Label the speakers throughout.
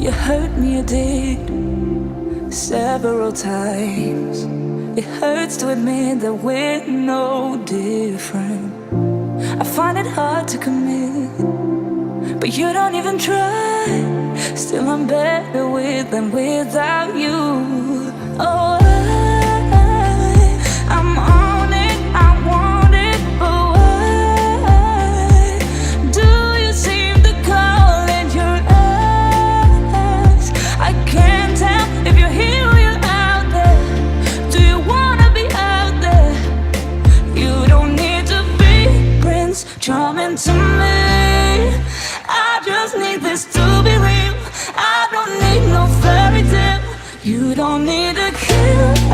Speaker 1: You hurt me, you did, several times. It hurts to admit that we're no different. I find it hard to commit, but you don't even try. Still I'm better with than without you. Oh, I'm on it, I want it, but why do you seem to call in your eyes? I can't tell if you're here or you're out there. Do you wanna be out there? You don't need to be Prince Charming to me. I just need this to be real. I don't need no fairy tale. You don't need to kill a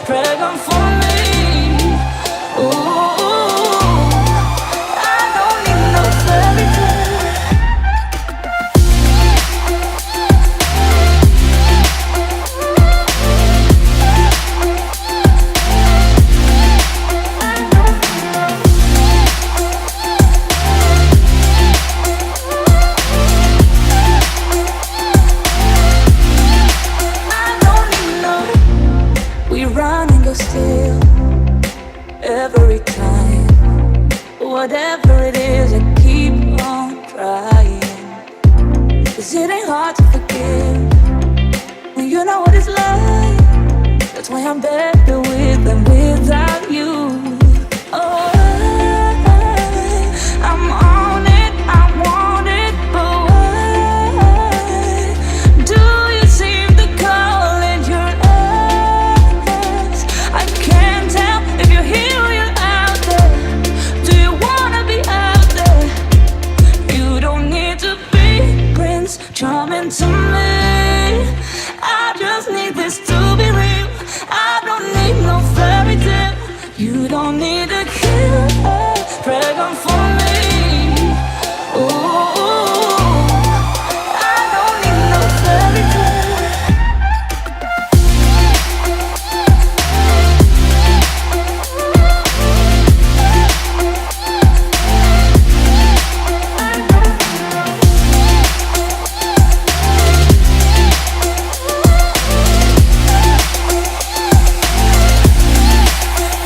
Speaker 1: dragon for me. Ooh, I don't need no fairy tale. Still, every time, whatever it is, I keep on trying. 'Cause it ain't hard to forgive when you know what it's like. That's why I'm better with than without you. Oh, I'm on it, I want it, but why do you seem to call in your eyes? I can't tell if you're here or you're out there. Do you wanna be out there? You don't need to be Prince Charming to me. I just need this to be real. I don't need no fairy tale. You don't need to kill a dragon for me. Ooh, I don't need no fairy tale.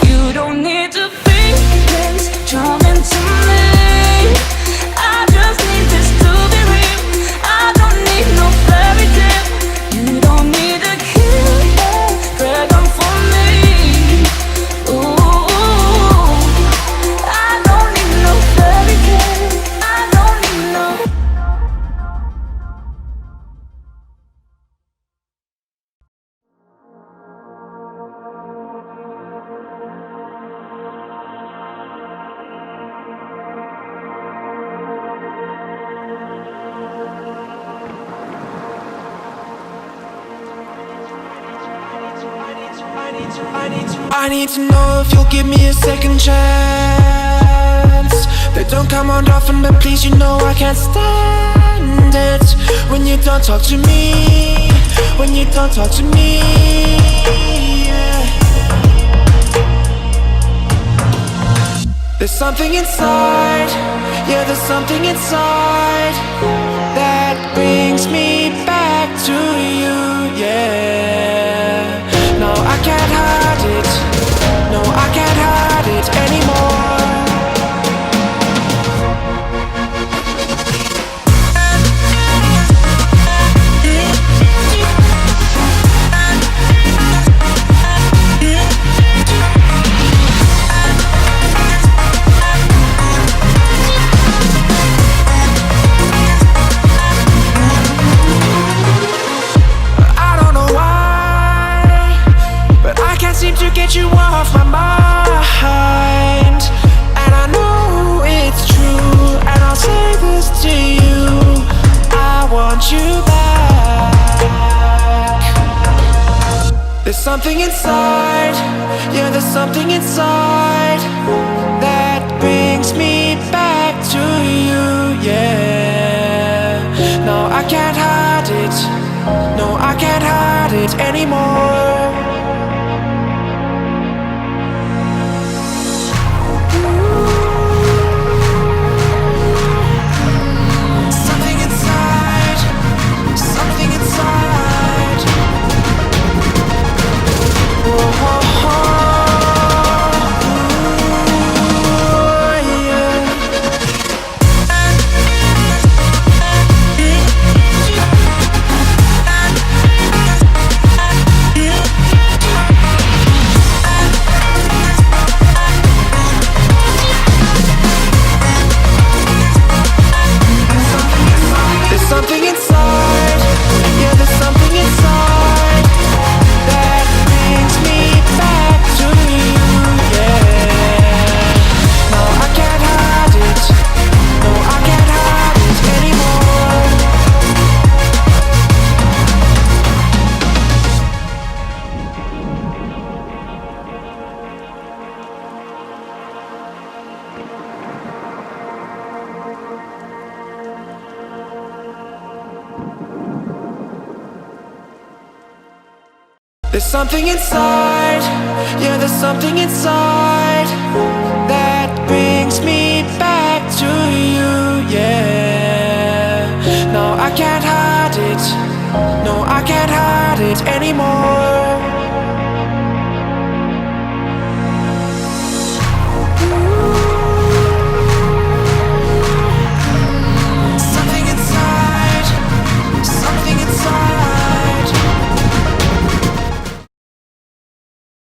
Speaker 1: You don't need to be Prince Charming to me. I just need this to be real. I don't need no fairy tale. You don't need to kill a dragon for me. Ooh, I don't need no fairy tale. I don't need no.
Speaker 2: I need to know if you'll give me a second chance. They don't come around often, but please, you know I can't stand it when you don't talk to me. When you don't talk to me, yeah. There's something inside, yeah, there's something inside that brings me back to you, yeah. No, I can't hide it. No, I can't hide it anymore. To get you off my mind, and I know it's true, and I'll say this to you, I want you back. There's something inside, yeah, there's something inside that brings me back to you, yeah. No, I can't hide it. No, I can't hide it anymore. Something There's something inside, yeah, there's something inside that brings me back to you, yeah. No, I can't hide it, no, I can't hide it.